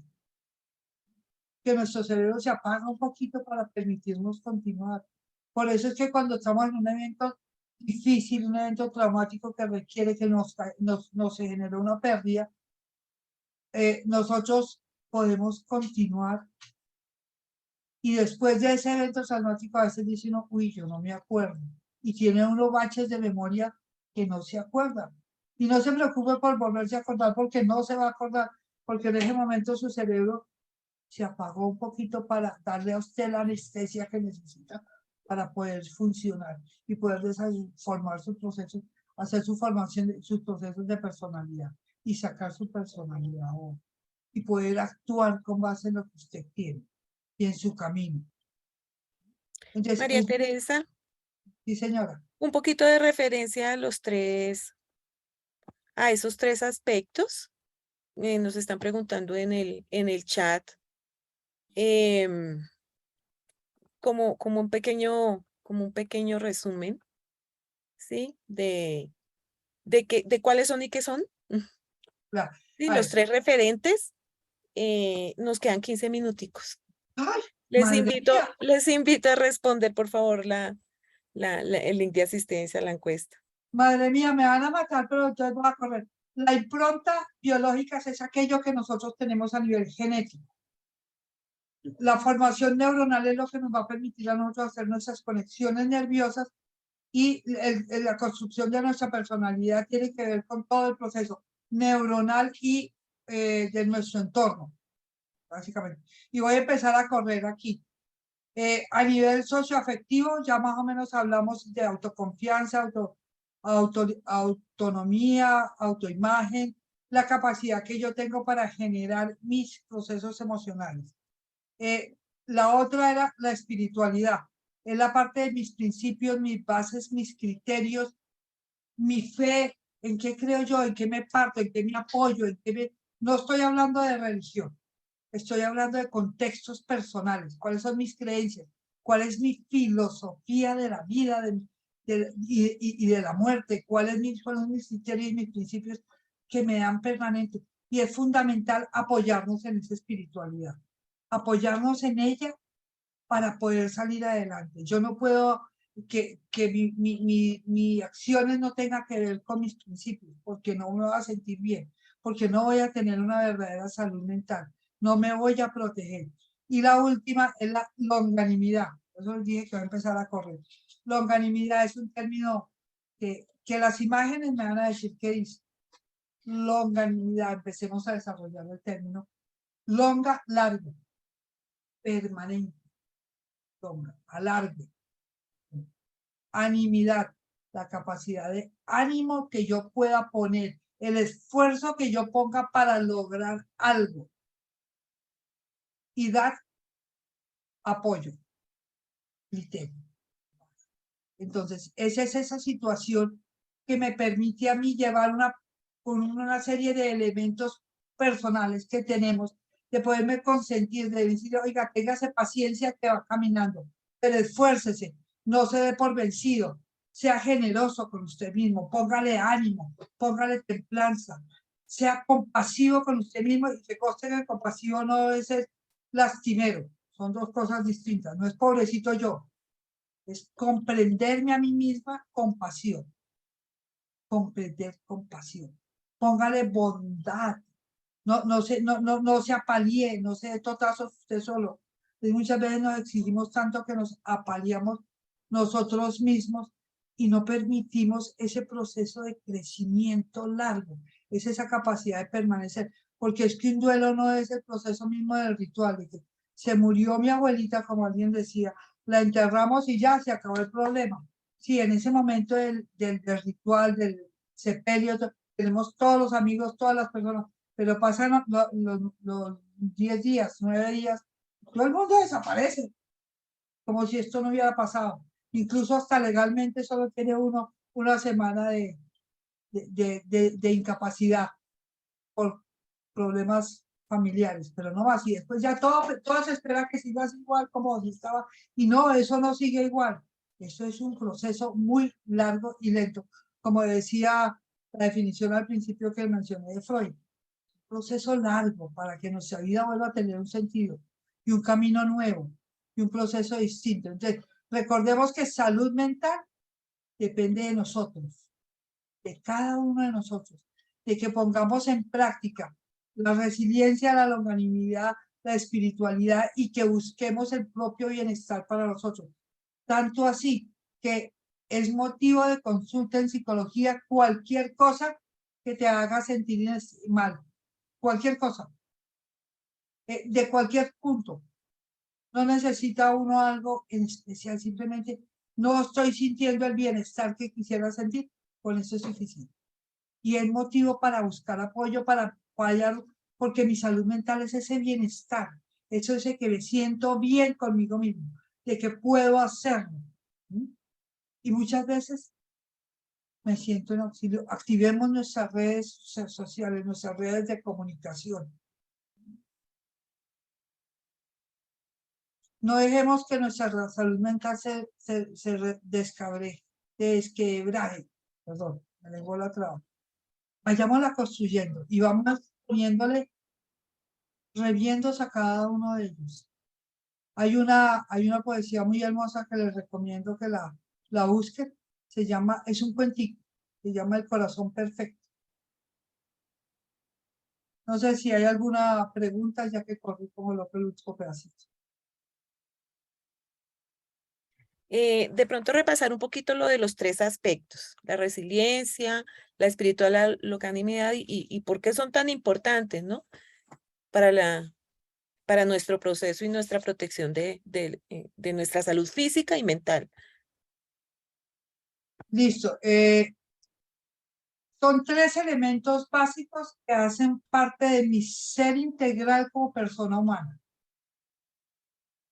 Que nuestro cerebro se apaga un poquito para permitirnos continuar. Por eso es que cuando estamos en un evento difícil, un evento traumático que requiere que nos se genere una pérdida, nosotros podemos continuar. Y después de ese evento traumático, a veces dice uno, uy, yo no me acuerdo. Y tiene unos baches de memoria que no se acuerdan. Y no se preocupe por volverse a acordar, porque no se va a acordar, porque en ese momento su cerebro se apagó un poquito para darle a usted la anestesia que necesita para poder funcionar y poder formar su proceso, hacer su formación, sus procesos de personalidad y sacar su personalidad y poder actuar con base en lo que usted tiene y en su camino. Entonces, María Teresa, sí, señora. un poquito de referencia a esos tres aspectos. Nos están preguntando en el chat. em, como un pequeño resumen, ¿sí? De cuáles son y qué son. La, Sí, a los ver. tres referentes. Nos quedan 15 minuticos. ¡Ay, madre mía! Les invito a responder, por favor, el link de asistencia a la encuesta. Madre mía, me van a matar, pero entonces voy a correr. La impronta biológica es aquello que nosotros tenemos a nivel genético. La formación neuronal es lo que nos va a permitir a nosotros hacer nuestras conexiones nerviosas y la construcción de nuestra personalidad tiene que ver con todo el proceso neuronal y de nuestro entorno, básicamente. Y voy a empezar a correr aquí. A nivel socioafectivo, ya más o menos hablamos de autoconfianza, autonomía, autoimagen, la capacidad que yo tengo para generar mis procesos emocionales. La otra era la espiritualidad, es la parte de mis principios, mis bases, mis criterios, mi fe, en qué creo yo, en qué me parto, en qué me apoyo, no estoy hablando de religión, Estoy hablando de contextos personales. ¿Cuáles son mis creencias? ¿Cuál es mi filosofía de la vida y de la muerte? ¿Cuáles son mis criterios y mis principios que me dan permanente? Y es fundamental apoyarnos en esa espiritualidad, apoyarnos en ella para poder salir adelante. Yo no puedo que mi acciones no tengan que ver con mis principios, porque no me voy a sentir bien, porque no voy a tener una verdadera salud mental, no me voy a proteger. Y la última es la longanimidad. Eso les dije que voy a empezar a correr. Longanimidad es un término que las imágenes me van a decir qué dice. Longanimidad, empecemos a desarrollar el término. Longa, largo, permanente. Longa, alargue. Animidad, la capacidad de ánimo que yo pueda poner, el esfuerzo que yo ponga para lograr algo y dar apoyo. Entonces, esa es esa situación que me permite a mí llevar con una serie de elementos personales que tenemos, de poderme consentir, de decir, oiga, téngase paciencia que va caminando, pero esfuércese, no se dé por vencido, sea generoso con usted mismo, póngale ánimo, póngale templanza, sea compasivo con usted mismo, y que conste que el compasivo no es el lastimero, son dos cosas distintas, no es pobrecito yo, es comprenderme a mí misma con pasión, comprender con pasión, póngale bondad, no se apalíe, no se dé totazos usted solo. Y muchas veces nos exigimos tanto que nos apaleamos nosotros mismos y no permitimos ese proceso de crecimiento largo, es esa capacidad de permanecer, porque es que un duelo no es el proceso mismo del ritual, de que se murió mi abuelita, como alguien decía, la enterramos y ya se acabó el problema. Sí, en ese momento del ritual, del sepelio, tenemos todos los amigos, todas las personas, pero pasan los 10 días, 9 días, todo el mundo desaparece, como si esto no hubiera pasado. Incluso hasta legalmente solo tiene uno una semana de incapacidad por problemas familiares, pero no más. Y después ya todo se espera que siga igual como estaba, y no, eso no sigue igual. Eso es un proceso muy largo y lento. Como decía la definición al principio que mencioné de Freud, proceso largo para que nuestra vida vuelva a tener un sentido y un camino nuevo y un proceso distinto. Entonces, recordemos que salud mental depende de nosotros, de cada uno de nosotros, de que pongamos en práctica la resiliencia, la longanimidad, la espiritualidad y que busquemos el propio bienestar para nosotros. Tanto así que es motivo de consulta en psicología cualquier cosa que te haga sentir mal. Cualquier cosa, de cualquier punto. No necesita uno algo en especial, simplemente no estoy sintiendo el bienestar que quisiera sentir, con eso es suficiente. Y es motivo para buscar apoyo, para fallar, porque mi salud mental es ese bienestar, eso es que me siento bien conmigo mismo, de que puedo hacerlo. Y muchas veces me siento en auxilio. Activemos nuestras redes sociales, nuestras redes de comunicación. No dejemos que nuestra salud mental se desquebraje. Perdón, me lengua la traba. Vayámosla construyendo y vamos poniéndole reviendos a cada uno de ellos. Hay una poesía muy hermosa que les recomiendo que la busquen. Se llama, es un cuentico, se llama El corazón perfecto. No sé si hay alguna pregunta, ya que corrí como loco el último pedacito. De pronto repasar un poquito lo de los tres aspectos, la resiliencia, la espiritual, la longanimidad y por qué son tan importantes, ¿no? Para nuestro proceso y nuestra protección de nuestra salud física y mental. Listo. Son tres elementos básicos que hacen parte de mi ser integral como persona humana.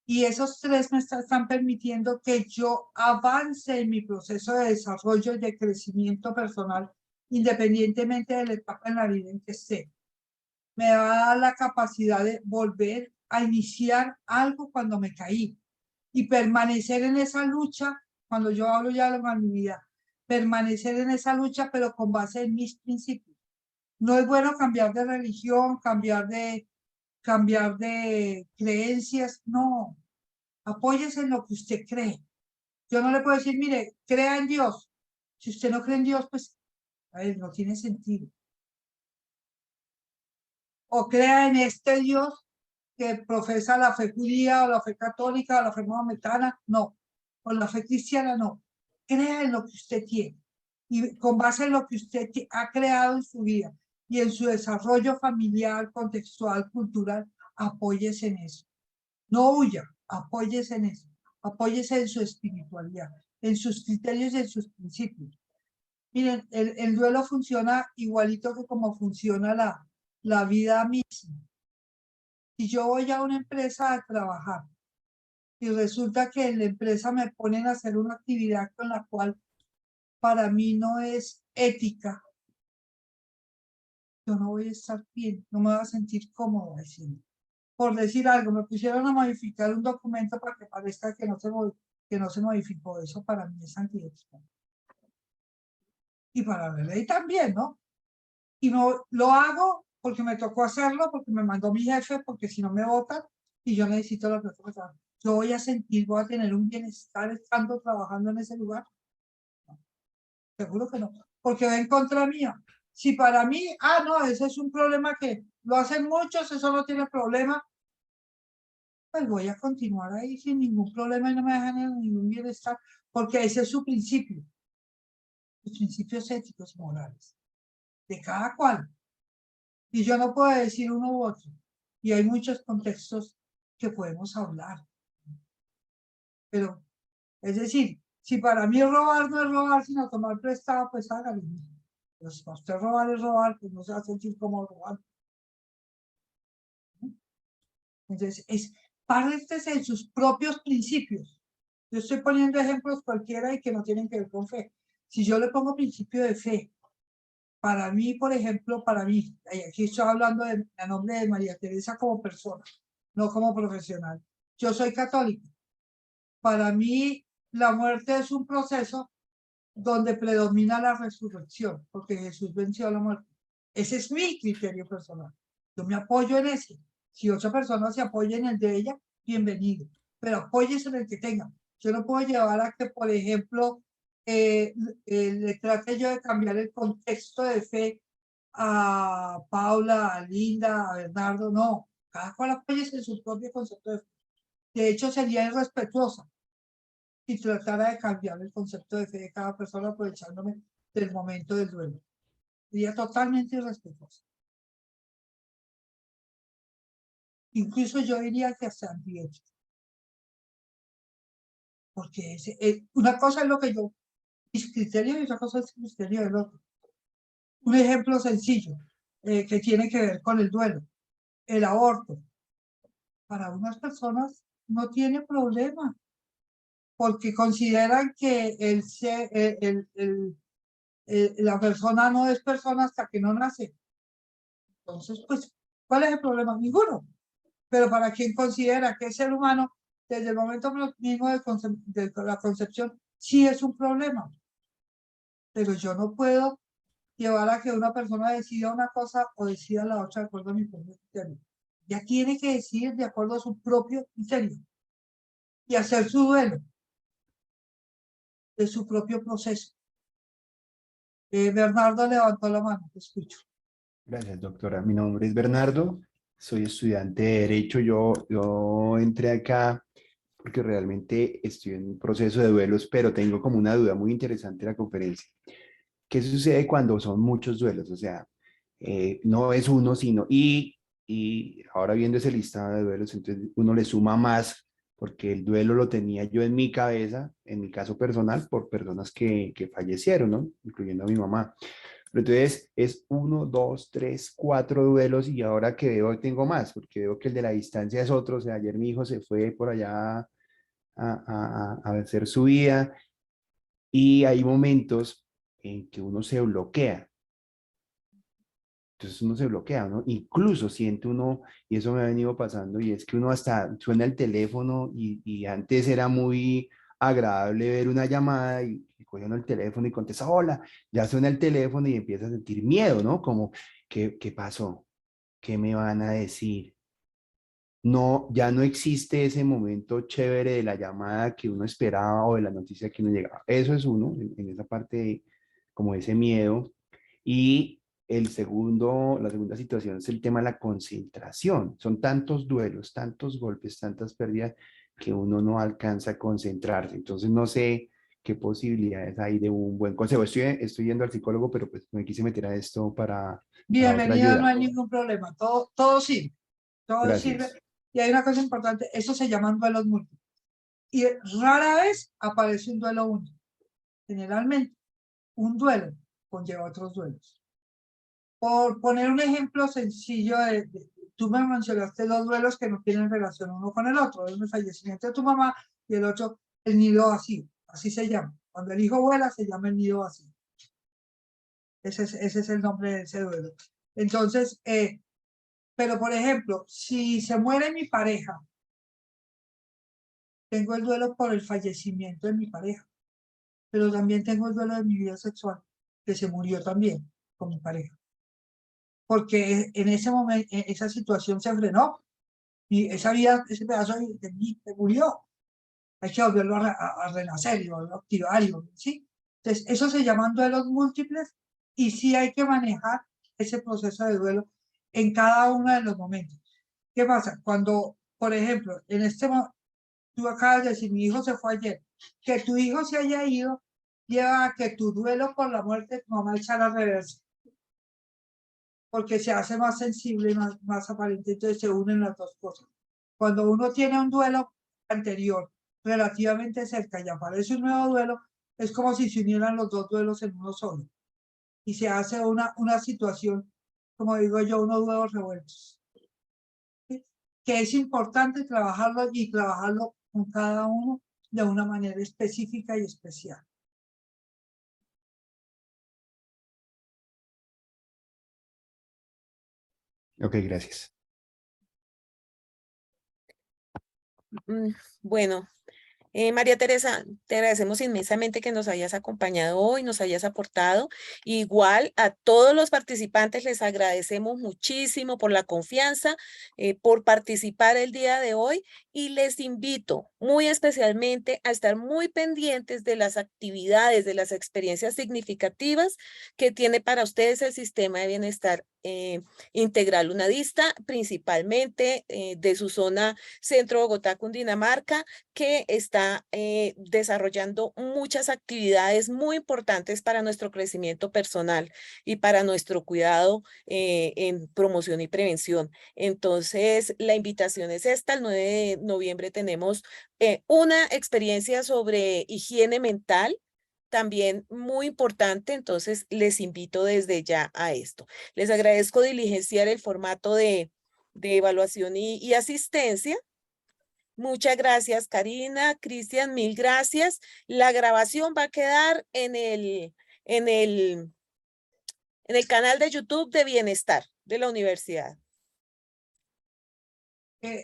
Y esos tres me están permitiendo que yo avance en mi proceso de desarrollo y de crecimiento personal, independientemente de la etapa en la vida en que esté. me da la capacidad de volver a iniciar algo cuando me caí y permanecer en esa lucha, cuando yo hablo ya de la humanidad, permanecer en esa lucha, pero con base en mis principios. No es bueno cambiar de religión, cambiar de creencias, no. Apóyese en lo que usted cree. Yo no le puedo decir, mire, crea en Dios. Si usted no cree en Dios, pues, a ver, no tiene sentido. O crea en este Dios que profesa la fe judía o la fe católica o la fe maometana, no. O la fe cristiana, no. Crea en lo que usted tiene. Y con base en lo que usted ha creado en su vida y en su desarrollo familiar, contextual, cultural, apóyese en eso. No huya, apóyese en eso. Apóyese en su espiritualidad, en sus criterios y en sus principios. Miren, el duelo funciona igualito que como funciona la vida misma. Si yo voy a una empresa a trabajar y resulta que en la empresa me ponen a hacer una actividad con la cual para mí no es ética, yo no voy a estar bien, no me voy a sentir cómodo haciendo. Por decir algo, me pusieron a modificar un documento para que parezca que no se modificó. Eso para mí es antiético. Y para la ley también, ¿no? Y no lo hago porque me tocó hacerlo, porque me mandó mi jefe, porque si no me votan y yo necesito la persona. Yo voy a sentir, voy a tener un bienestar estando trabajando en ese lugar. No, seguro que no, porque va en contra mía. Si para mí, no, ese es un problema que lo hacen muchos, eso no tiene problema, pues voy a continuar ahí sin ningún problema y no me dejan ningún bienestar, porque ese es su principio, los principios éticos y morales, de cada cual. Y yo no puedo decir uno u otro. Y hay muchos contextos que podemos hablar. Pero, es decir, si para mí robar no es robar, sino tomar prestado, pues hágalo. Pero si para usted robar es robar, pues no se va a sentir como robar. Entonces, es pártese en sus propios principios. Yo estoy poniendo ejemplos cualquiera y que no tienen que ver con fe. Si yo le pongo principio de fe, para mí, por ejemplo, para mí, aquí estoy hablando a nombre de María Teresa como persona, no como profesional. Yo soy católico. Para mí, la muerte es un proceso donde predomina la resurrección, porque Jesús venció a la muerte. Ese es mi criterio personal. Yo me apoyo en ese. Si otra persona se apoya en el de ella, bienvenido. Pero apóyese en el que tenga. Yo no puedo llevar a que, por ejemplo, le trate yo de cambiar el contexto de fe a Paula, a Linda, a Bernardo. No, cada cual apóyese en su propio concepto de fe. De hecho, sería irrespetuosa si tratara de cambiar el concepto de fe de cada persona aprovechándome del momento del duelo. Sería totalmente irrespetuoso. Incluso yo diría que hasta antiético. Porque una cosa es lo que yo, mis criterios y otra cosa es el criterio del otro. Un ejemplo sencillo que tiene que ver con el duelo. El aborto. Para unas personas no tiene problema porque consideran que la persona no es persona hasta que no nace. Entonces, pues, ¿cuál es el problema? Ninguno. Pero para quien considera que es ser humano, desde el momento mismo de la concepción, sí es un problema. Pero yo no puedo llevar a que una persona decida una cosa o decida la otra de acuerdo a mi propio criterio. Ya tiene que decidir de acuerdo a su propio criterio y hacer su duelo de su propio proceso. Bernardo levantó la mano, te escucho. Gracias, doctora. Mi nombre es Bernardo, soy estudiante de Derecho. Yo entré acá porque realmente estoy en un proceso de duelos, pero tengo como una duda muy interesante en la conferencia. ¿Qué sucede cuando son muchos duelos? O sea, no es uno, sino y ahora viendo ese listado de duelos, entonces uno le suma más porque el duelo lo tenía yo en mi cabeza, en mi caso personal, por personas que fallecieron, ¿no? Incluyendo a mi mamá. Pero entonces es uno, dos, tres, cuatro duelos y ahora que veo tengo más, porque veo que el de la distancia es otro. O sea, ayer mi hijo se fue por allá a hacer su vida y hay momentos en que uno se bloquea. entonces uno se bloquea, ¿no? Incluso siente uno, y eso me ha venido pasando, y es que uno hasta suena el teléfono y antes era muy agradable ver una llamada y coge uno el teléfono y contesta, hola, ya suena el teléfono y empieza a sentir miedo, ¿no? Como, ¿qué pasó? ¿Qué me van a decir? No, ya no existe ese momento chévere de la llamada que uno esperaba o de la noticia que uno llegaba. Eso es uno, en esa parte, como ese miedo. Y la segunda situación es el tema de la concentración. Son tantos duelos, tantos golpes, tantas pérdidas que uno no alcanza a concentrarse. Entonces no sé qué posibilidades hay de un buen consejo. Estoy yendo al psicólogo, pero pues me quise meter a esto para otra Bienvenida, no ayuda. hay ningún problema. Todo sirve. Todo sirve. Gracias. Y hay una cosa importante, eso se llaman duelos múltiples. Y rara vez aparece un duelo único. Generalmente, un duelo conlleva otros duelos. Por poner un ejemplo sencillo, tú me mencionaste dos duelos que no tienen relación uno con el otro. El fallecimiento de tu mamá y el otro, el nido vacío. Así se llama. Cuando el hijo vuela, se llama el nido vacío. Ese es el nombre de ese duelo. Entonces, pero por ejemplo, si se muere mi pareja, tengo el duelo por el fallecimiento de mi pareja, pero también tengo el duelo de mi vida sexual, que se murió también con mi pareja. Porque en ese momento, esa situación se frenó y esa vida, ese pedazo de mí se murió. Hay que volverlo a renacer y volverlo a activar, ¿sí? Entonces, eso se llaman duelos múltiples y sí hay que manejar ese proceso de duelo en cada uno de los momentos. ¿Qué pasa? Cuando, por ejemplo, en este momento, tú acabas de decir, mi hijo se fue ayer, que tu hijo se haya ido lleva a que tu duelo por la muerte de tu mamá echara a reversa, porque se hace más sensible y más aparente, entonces se unen las dos cosas. Cuando uno tiene un duelo anterior relativamente cerca y aparece un nuevo duelo, es como si se unieran los dos duelos en uno solo. Y se hace una situación, como digo yo, unos huevos revueltos. ¿Sí? Que es importante trabajarlo y trabajarlo con cada uno de una manera específica y especial. Ok, gracias. Bueno, María Teresa, te agradecemos inmensamente que nos hayas acompañado hoy, nos hayas aportado. Igual a todos los participantes les agradecemos muchísimo por la confianza, por participar el día de hoy y les invito muy especialmente a estar muy pendientes de las actividades, de las experiencias significativas que tiene para ustedes el sistema de bienestar integral UNADISTA, principalmente de su zona Centro Bogotá, Cundinamarca, que está desarrollando muchas actividades muy importantes para nuestro crecimiento personal y para nuestro cuidado en promoción y prevención. Entonces, la invitación es esta. El 9 de noviembre tenemos una experiencia sobre higiene mental, también muy importante, entonces les invito desde ya a esto. Les agradezco diligenciar el formato de evaluación y asistencia. Muchas gracias, Karina. Cristian, mil gracias. La grabación va a quedar en el, en el canal de YouTube de Bienestar de la universidad.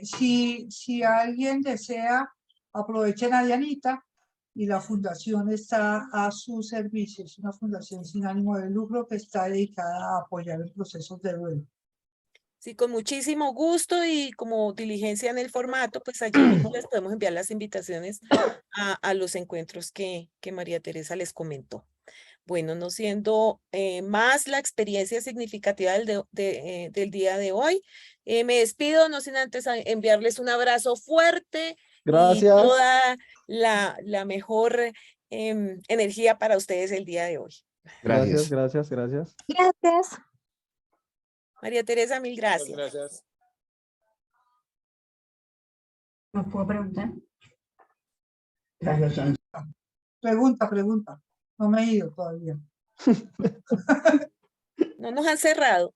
Si alguien desea, aprovechen a Dianita y la fundación está a su servicio. Es una fundación sin ánimo de lucro que está dedicada a apoyar el proceso de duelo. Sí, con muchísimo gusto y como diligencia en el formato, pues allí mismo les podemos enviar las invitaciones a los encuentros que María Teresa les comentó. Bueno, no siendo más la experiencia significativa del día de hoy, me despido, no sin antes enviarles un abrazo fuerte y Gracias. toda la mejor energía para ustedes el día de hoy. Gracias, Gracias. gracias. Gracias. María Teresa, mil gracias. Gracias. ¿Me puedo preguntar? Pregunta. No me he ido todavía. No nos han cerrado.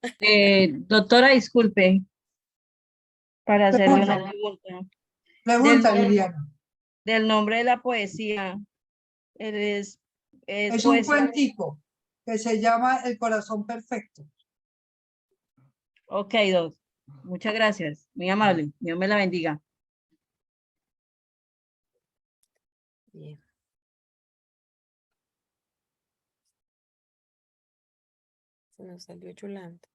Doctora, disculpe, para hacerle Pregunta. una pregunta. Pregunta, Del- Liliana. Del nombre de la poesía, ¿es Es un poesía? cuentico que se llama El corazón perfecto. Ok, dos. Muchas gracias. Muy amable. Dios me la bendiga. Bien. Se nos salió Yolanda.